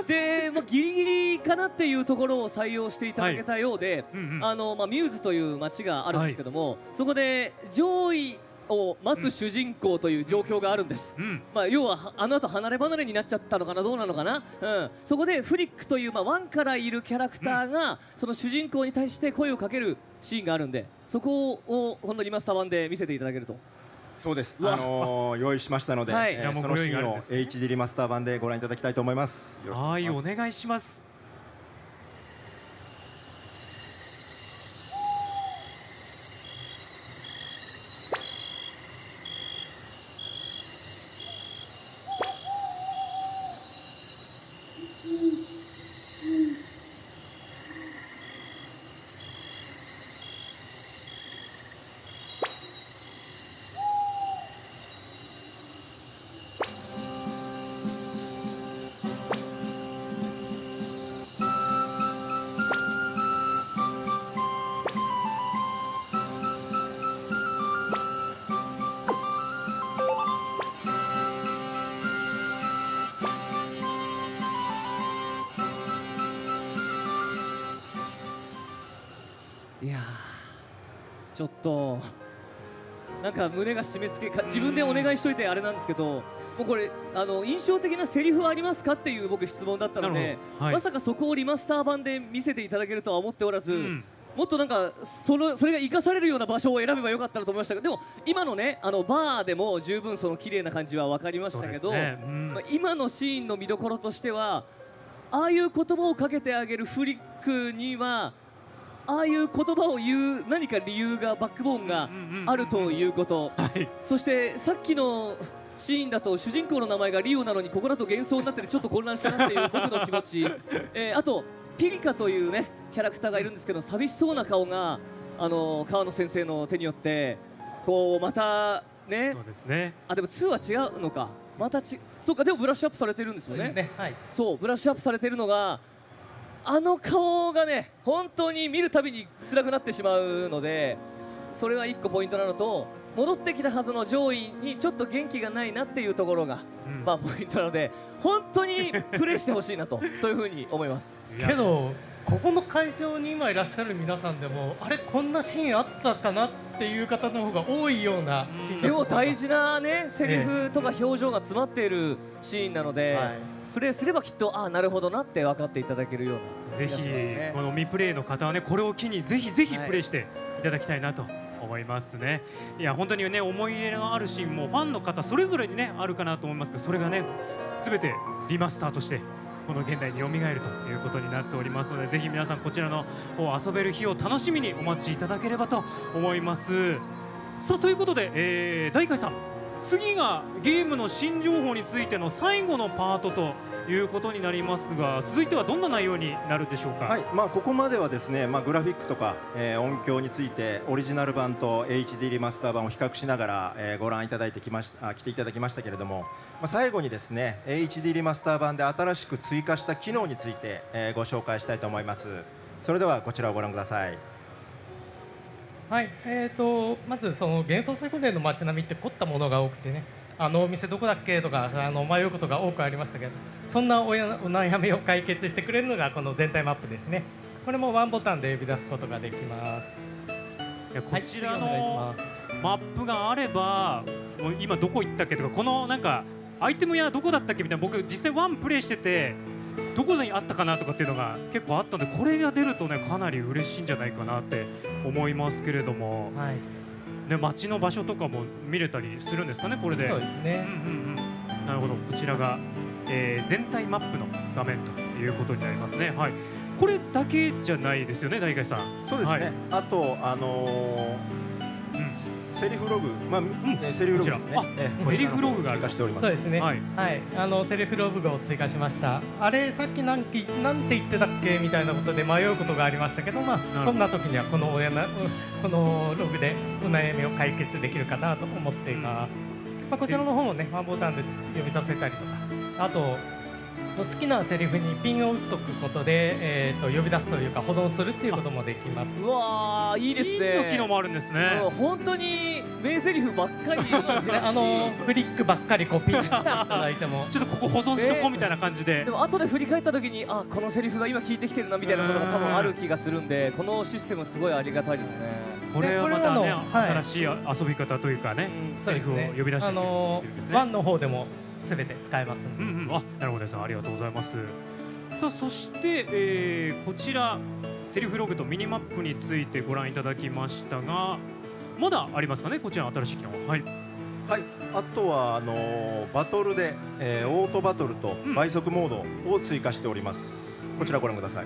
で、ギリギリかなっていうところを採用していただけたようで、ミューズという街があるんですけども、そこで上位を待つ主人公という状況があるんです。要はあの後離れ離れになっちゃったのかな、どうなのかな。そこでフリックという1からいるキャラクターがその主人公に対して声をかけるシーンがあるんで、そこをこのリマスター版で見せていただけると。そうです。用意しましたので、そのシーンを HD リマスター版でご覧いただきたいと思います。はい、お願いします。ちょっとなんか胸が締め付けか自分でお願いしといてあれなんですけど、もうこれ印象的なセリフありますかっていう僕質問だったので、はい、まさかそこをリマスター版で見せていただけるとは思っておらず、もっとなんかそれが生かされるような場所を選べばよかったなと思いましたが、でも今のねバーでも十分その綺麗な感じは分かりましたけど、今のシーンの見どころとしてはああいう言葉をかけてあげるフリックにはああいう言葉を言う何か理由がバックボーンがあるということ、そしてさっきのシーンだと主人公の名前がリオなのにここだと幻想になっててちょっと混乱したなっていう僕の気持ち、あとピリカというねキャラクターがいるんですけど、寂しそうな顔が川野先生の手によってこうまたね、そうですね、でも2は違うのか、またそうか、でもブラッシュアップされてるんですよね。そうブラッシュアップされてるのが顔がね本当に見るたびに辛くなってしまうので、それは1個ポイントなのと、戻ってきたはずの上位にちょっと元気がないなっていうところが、ポイントなので本当にプレーしてほしいなとそういうふうに思います。けどここの会場に今いらっしゃる皆さんでもあれこんなシーンあったかなっていう方の方が多いようなシーンでも大事なねセリフとか表情が詰まっているシーンなので、プレーすればきっとなるほどなって分かっていただけるような、ぜひこの未プレイの方はねこれを機にぜひプレイしていただきたいなと思いますね。いや本当にね思い入れのあるシーンもファンの方それぞれにねあるかなと思いますけど、それがね全てリマスターとしてこの現代に蘇るということになっておりますので、ぜひ皆さんこちらの方遊べる日を楽しみにお待ちいただければと思います。さあということで、大海さん、次がゲームの新情報についての最後のパートということになりますが、続いてはどんな内容になるでしょうか。はい、ここまではですね、グラフィックとか、音響についてオリジナル版と HD リマスター版を比較しながら、ご覧いただいて来ていただきましたけれども、最後にですね HD リマスター版で新しく追加した機能について、ご紹介したいと思います。それではこちらをご覧ください。はい、まずその幻想水湖殿の街並みって凝ったものが多くてね、お店どこだっけとか迷うことが多くありましたけど、そんなお悩みを解決してくれるのがこの全体マップですね。これもワンボタンで呼び出すことができます。こちらのマップがあれば、もう今どこ行ったっけとか、このなんかアイテムやどこだったっけみたいな、僕実際ワンプレイしててどこにあったかなとかっていうのが結構あったので、これが出るとねかなり嬉しいんじゃないかなって思いますけれども、ね、街の場所とかも見れたりするんですかね、これで。そうですね。なるほど、こちらが、全体マップの画面ということになりますね。はい、これだけじゃないですよね、大海さん。そうですね。あとセリフログ、セリフログですね。セリフログが追加しております。そうですね。はい、セリフログを追加しました。あれさっきなんて言ってたっけみたいなことで迷うことがありましたけど、そんな時にはこのログでお悩みを解決できるかなと思っています。こちらの方もねワンボタンで呼び出せたりとか、あと好きなセリフにピンを打っとくことで、呼び出すというか保存するっていうこともできます。うわー、いいですね。ピンの機能もあるんですね。本当に名セリフばっかり言うのね、フリックばっかりピンいただいてもちょっとここ保存しとこうみたいな感じで、でも後で振り返った時にこのセリフが今聞いてきてるなみたいなことが多分ある気がするんで、このシステムすごいありがたいですね。これはまたね、新しい遊び方というかね、セリフを呼び出していけるっていうんですね。ワンの方でもすべて使えますので。なるほどです。ありがとうございます。さあそして、こちらセリフログとミニマップについてご覧いただきましたが、まだありますかね、こちらの新しい機能は。はい、あとはバトルで、オートバトルと倍速モードを追加しております。こちらご覧ください。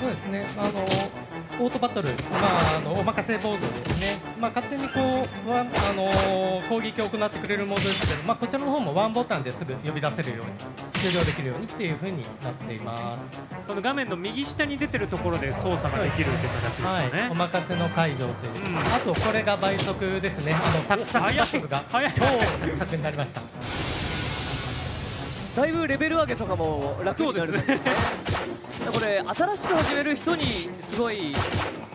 そうですね。オートバトル、お任せボードですね。勝手に攻撃を行ってくれるモードですけど、こちらの方もワンボタンですぐ呼び出せるように、終了できるようにっていう風になっています。この画面の右下に出てるところで操作ができるって形ですよね。お任せの解除という。あとこれが倍速ですね。サクサクバトルが超サクサクになりました。だいぶレベル上げとかも楽になるんですね。これ新しく始める人にすごい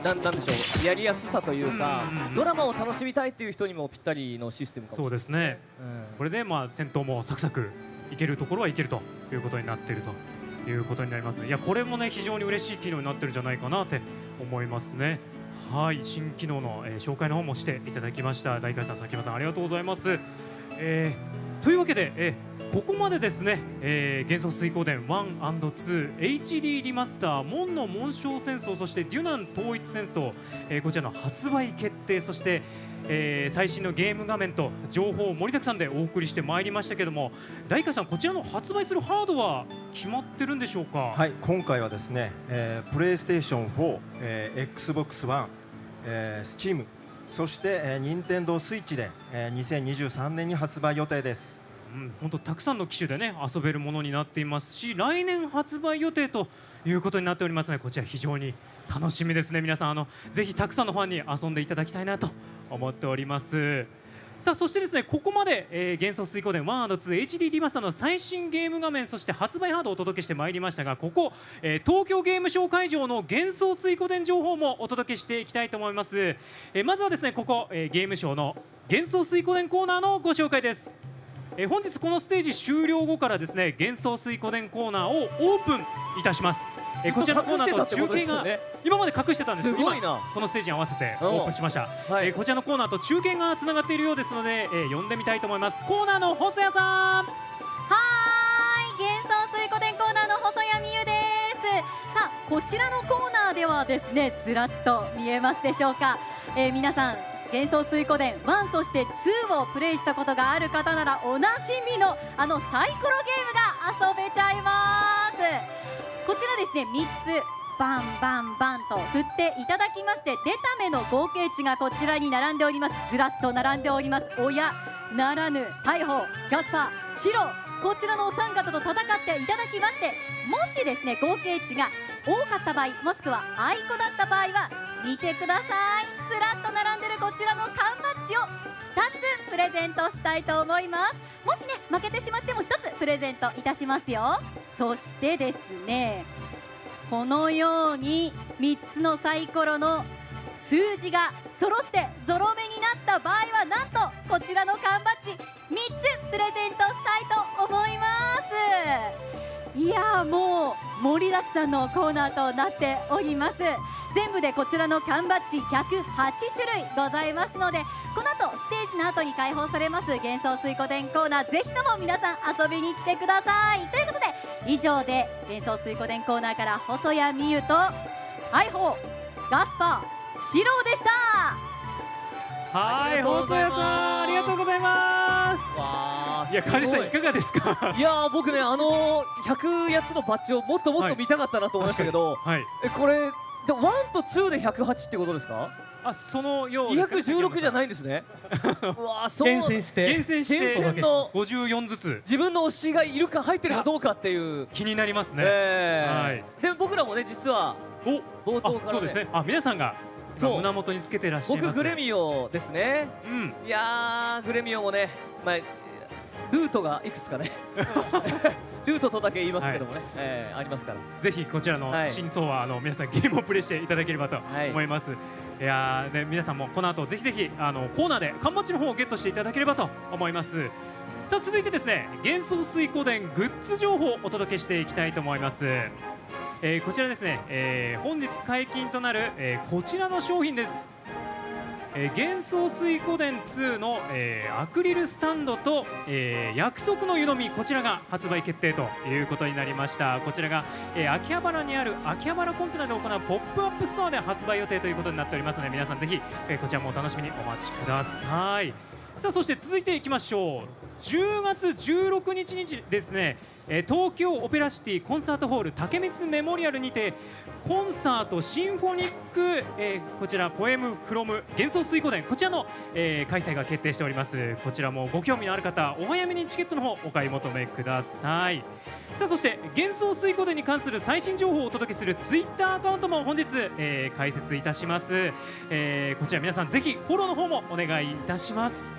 なんでしょう、やりやすさというか、うんうんうんドラマを楽しみたいっていう人にもぴったりのシステムかもしそうれない。ですね。うんこれでまあ戦闘もサクサクいけるところはいけるということになっているということになりますね。いやこれもね非常に嬉しい機能になってるんじゃないかなって思いますね。はい、新機能の、紹介の方もしていただきました大海さん、崎山さんありがとうございます。というわけで、ここまでですね、幻想水光伝 1&2 HD リマスター門の紋章戦争、そしてデュナン統一戦争、こちらの発売決定、そして最新のゲーム画面と情報を盛りだくさんでお送りしてまいりましたけども、大海さんこちらの発売するハードは決まってるんでしょうか？はい、今回はですね、プレイステーション4、Xbox One、Steam、そして、任天堂スイッチで、2023年に発売予定です。本当たくさんの機種でね遊べるものになっていますし、来年発売予定ということになっておりますので、こちら非常に楽しみですね。皆さんぜひたくさんのファンに遊んでいただきたいなと思っております。さあそしてですね、ここまで、幻想水光伝 1&2 HD リマスターの最新ゲーム画面、そして発売ハードをお届けしてまいりましたが、ここ、東京ゲームショウ会場の幻想水光伝情報もお届けしていきたいと思います。まずはですねここ、ゲームショウの幻想水光伝コーナーのご紹介です。本日このステージ終了後からですね幻想水湖伝コーナーをオープンいたします。こちらのコーナーと中継が今まで隠してたんですけど、今このステージに合わせてオープンしました。こちらのコーナーと中継がつながっているようですので、呼んでみたいと思います。コーナーの細谷さん。はーい、幻想水湖伝コーナーの細谷美優です。さあこちらのコーナーではですねずらっと見えますでしょうか。皆さん幻想水湖伝1そして2をプレイしたことがある方ならおなじみのサイコロゲームが遊べちゃいます。こちらですね3つバンバンバンと振っていただきまして、出た目の合計値がこちらに並んでおります。ずらっと並んでおります。親ならぬ大砲、ガスパ、白、こちらのお三方と戦っていただきまして、もしですね合計値が多かった場合、もしくはあいこだった場合は見てください。ずらっと並んでるこちらの缶バッジを2つプレゼントしたいと思います。もしね負けてしまっても1つプレゼントいたしますよ。そしてですねこのように3つのサイコロの数字が揃ってゾロ目になった場合は、なんとこちらの缶バッジ3つプレゼントしたいと思います。いやーもう盛りだくさんのコーナーとなっております。全部でこちらの缶バッジ108種類ございますので、この後ステージの後に開放されます幻想水湖伝コーナー、ぜひとも皆さん遊びに来てください。ということで以上で幻想水湖伝コーナーから細谷美優と大砲、ガスパ、シロでした。はい、細谷さんありがとうございます。いや、カリさんいかがですか？いや僕ね100やつのバッジをもっともっと見たかったなと思いましたけど、これで1と2で108ってことですか？そのようですね。216じゃないんですね。うわそう厳選しての54ずつ自分の推しがいるか入ってるかどうかっていう気になりますね。で僕らもね実は冒頭からね、そうですね。皆さんが胸元につけてらっしゃいます。僕グレミオですね。いやグレミオもね、ルートがいくつかねルートとだけ言いますけどもね、ありますから、ぜひこちらの真相は皆さんゲームをプレイしていただければと思います。いやね、皆さんもこの後ぜひぜひコーナーで缶バッジの方をゲットしていただければと思います。さあ続いてですね幻想水湖伝グッズ情報をお届けしていきたいと思います。こちらですね、本日解禁となる、こちらの商品です。幻想水湖伝2の、アクリルスタンドと、約束の湯飲み、こちらが発売決定ということになりました。こちらが、秋葉原にある秋葉原コンテナで行うポップアップストアで発売予定ということになっておりますので、皆さんぜひ、こちらもお楽しみにお待ちください。さあそして続いていきましょう。10月16日にですね、東京オペラシティコンサートホール竹光メモリアルにてコンサートシンフォニック、こちらポエムフロム幻想水湖伝、こちらの、開催が決定しております。こちらもご興味のある方お早めにチケットの方お買い求めください。さあそして幻想水湖伝に関する最新情報をお届けするツイッターアカウントも本日、開設いたします。こちら皆さんぜひフォローの方もお願いいたします。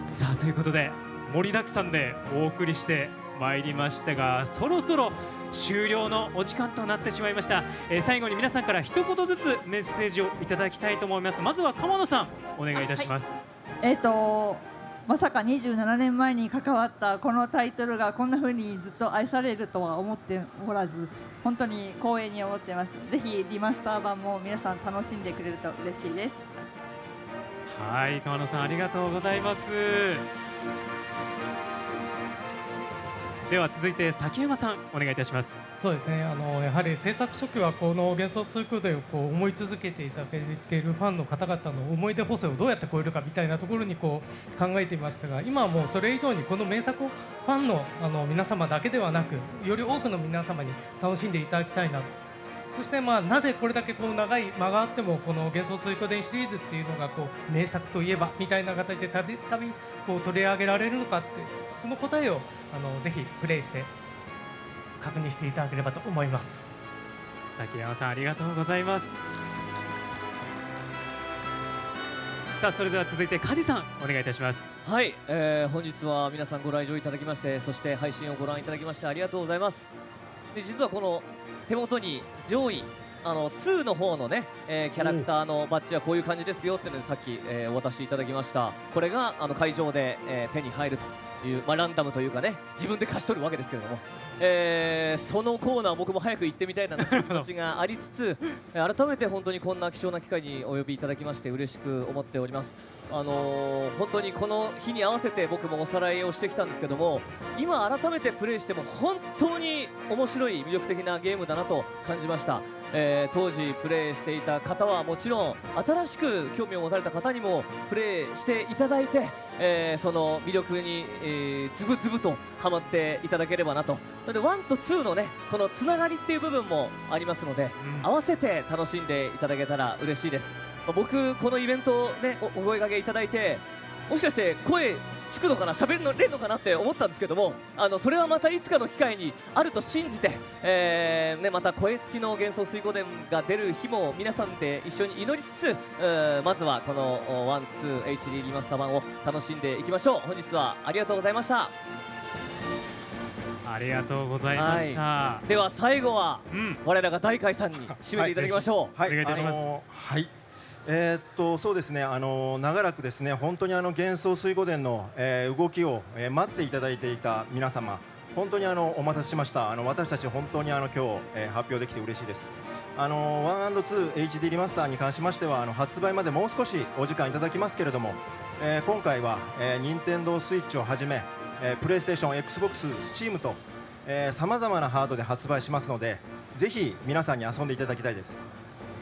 さあということで盛りだくさんでお送りしてまいりましたが、そろそろ終了のお時間となってしまいました。最後に皆さんから一言ずつメッセージをいただきたいと思います。まずは川野さん、お願いいたします。まさか27年前に関わったこのタイトルがこんな風にずっと愛されるとは思っておらず、本当に光栄に思っています。ぜひリマスター版も皆さん楽しんでくれると嬉しいです。はい、川野さんありがとうございます。では続いて崎山さん、お願いいたします。そうですね、やはり制作初期はこの幻想水湖伝を思い続けていただけているファンの方々の思い出補正をどうやって超えるかみたいなところに考えていましたが、今はもうそれ以上にこの名作をファンの、皆様だけではなく、より多くの皆様に楽しんでいただきたいなと。そしてなぜこれだけ長い間があってもこの幻想水湖伝シリーズっていうのが名作といえばみたいな形でたびたび取り上げられるのかって、その答えをぜひプレイして確認していただければと思います。崎山さんありがとうございます。さあそれでは続いて梶さん、お願いいたします。はい、本日は皆さんご来場いただきまして、そして配信をご覧いただきましてありがとうございます。で実はこの手元に上位2の方のね、キャラクターのバッジはこういう感じですよっていうのでさっき、お渡しいただきました。これが会場で、手に入るという、ランダムというかね、自分で勝ち取るわけですけれども、そのコーナー僕も早く行ってみたいなという気持ちがありつつ改めて本当にこんな貴重な機会にお呼びいただきまして嬉しく思っております。本当にこの日に合わせて僕もおさらいをしてきたんですけども、今改めてプレイしても本当に面白い魅力的なゲームだなと感じました。当時プレイしていた方はもちろん、新しく興味を持たれた方にもプレイしていただいて、その魅力に、つぶつぶとハマっていただければなと。それで1と2のねこのつながりっていう部分もありますので、合わせて楽しんでいただけたら嬉しいです。僕このイベントねお声掛けいただいて、もしかして声つくのかな、喋るのれんのかなって思ったんですけども、それはまたいつかの機会にあると信じて、また声付きの幻想水湖伝が出る日も皆さんで一緒に祈りつつ、まずはこの 1,2 HD リマスター版を楽しんでいきましょう。本日はありがとうございました。ありがとうございました。では最後は、我らが大海さんに締めていただきましょう。お願いいたします。そうですね、長らくですね本当に幻想水湖伝の、動きを、待っていただいていた皆様、本当にお待たせしました。私たち本当に今日、発表できて嬉しいです。1&2 HD リマスターに関しましては発売までもう少しお時間いただきますけれども、今回は、任天堂スイッチをはじめ、プレイステーション、Xbox、Steam とさまざまなハードで発売しますので、ぜひ皆さんに遊んでいただきたいです。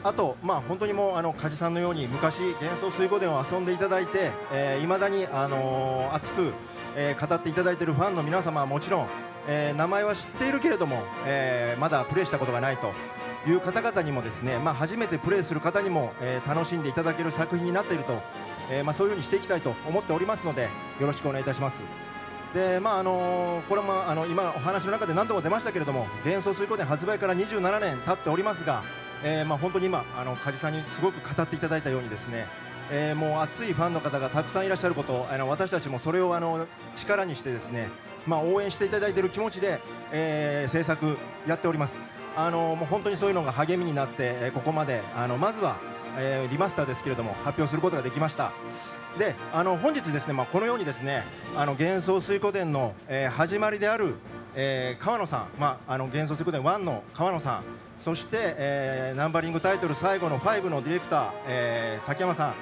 あと、本当にもう梶さんのように昔幻想水湖伝を遊んでいただいて、未だに、熱く、語っていただいているファンの皆様はもちろん、名前は知っているけれども、まだプレイしたことがないという方々にもですね、初めてプレイする方にも、楽しんでいただける作品になっていると、そういうふうにしていきたいと思っておりますので、よろしくお願いいたします。でこれも今お話の中で何度も出ましたけれども、幻想水湖伝発売から27年経っておりますが、本当に今梶さんにすごく語っていただいたようにですね、もう熱いファンの方がたくさんいらっしゃること、私たちもそれを力にしてですね、応援していただいている気持ちで、制作やっております。もう本当にそういうのが励みになって、ここまでまずは、リマスターですけれども発表することができました。で本日ですね、このようにですね幻想水湖伝の、始まりである、川野さん、幻想水湖伝1の川野さん、そして、ナンバリングタイトル最後の5のディレクター、崎山さん、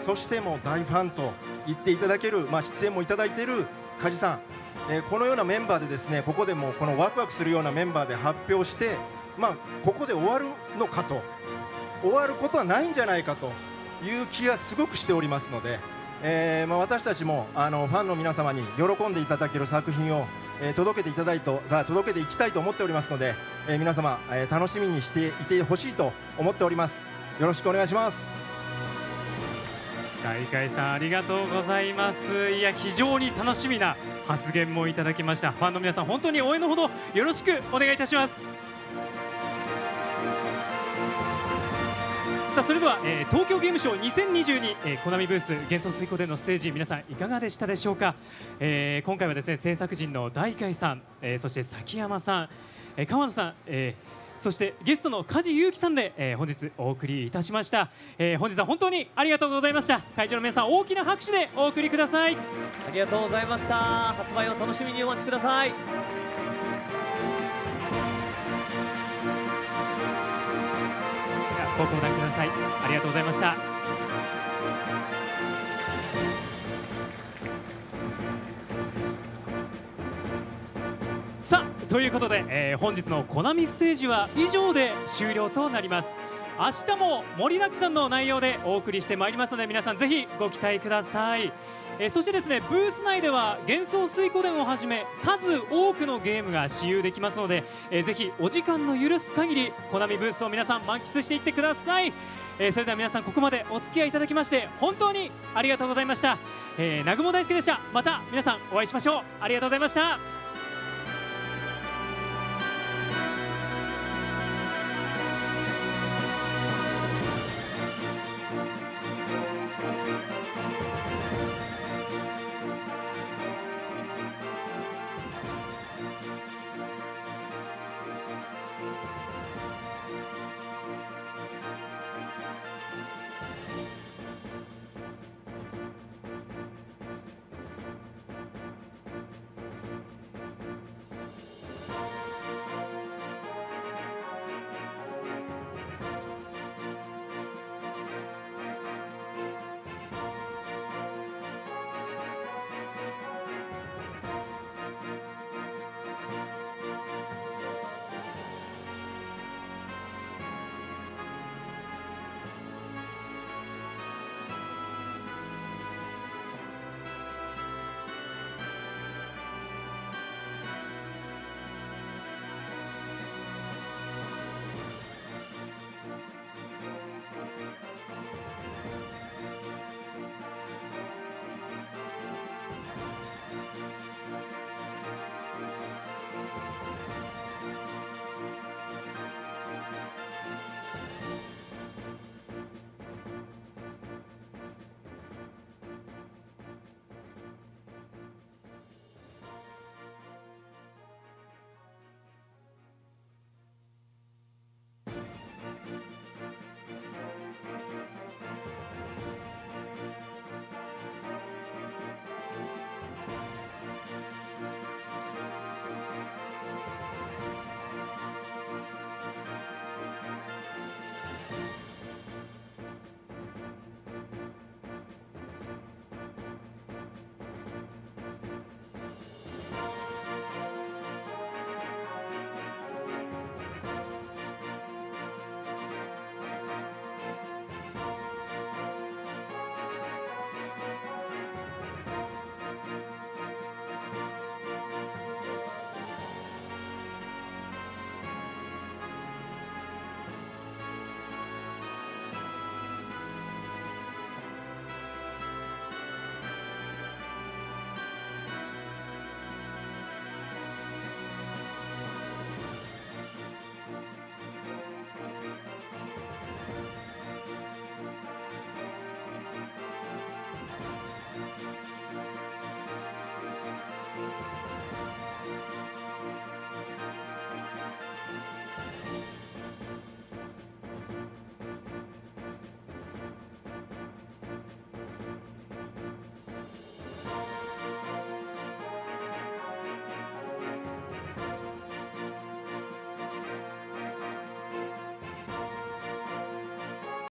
そしてもう大ファンと言っていただける、出演もいただいている梶さん、このようなメンバーでですね、ここでもこのワクワクするようなメンバーで発表して、ここで終わるのかと、終わることはないんじゃないかという気がすごくしておりますので、私たちもファンの皆様に喜んでいただける作品を、届けていきたいと思っておりますので、皆様、楽しみにしていてほしいと思っております。よろしくお願いします。大海さんありがとうございます。いや非常に楽しみな発言もいただきました。ファンの皆さん本当に応援のほどよろしくお願いいたします。さあそれでは、東京ゲームショウ2022、コナミブース幻想水湖でのステージ皆さんいかがでしたでしょうか。今回はですね制作陣の大海さん、そして崎山さん、川野さん、そしてゲストの梶裕貴さんで、本日お送りいたしました。本日は本当にありがとうございました。会場の皆さん大きな拍手でお送りください。ありがとうございました。発売を楽しみにお待ちください。ご覧ください。ありがとうございました。さあということで、本日のコナミステージは以上で終了となります。明日も盛りだくさんの内容でお送りしてまいりますので皆さんぜひご期待ください。そしてですねブース内では幻想水湖伝をはじめ数多くのゲームが使用できますので、ぜひお時間の許す限りコナミブースを皆さん満喫していってください。それでは皆さんここまでお付き合いいただきまして本当にありがとうございました。南雲大輔でした。また皆さんお会いしましょう。ありがとうございました。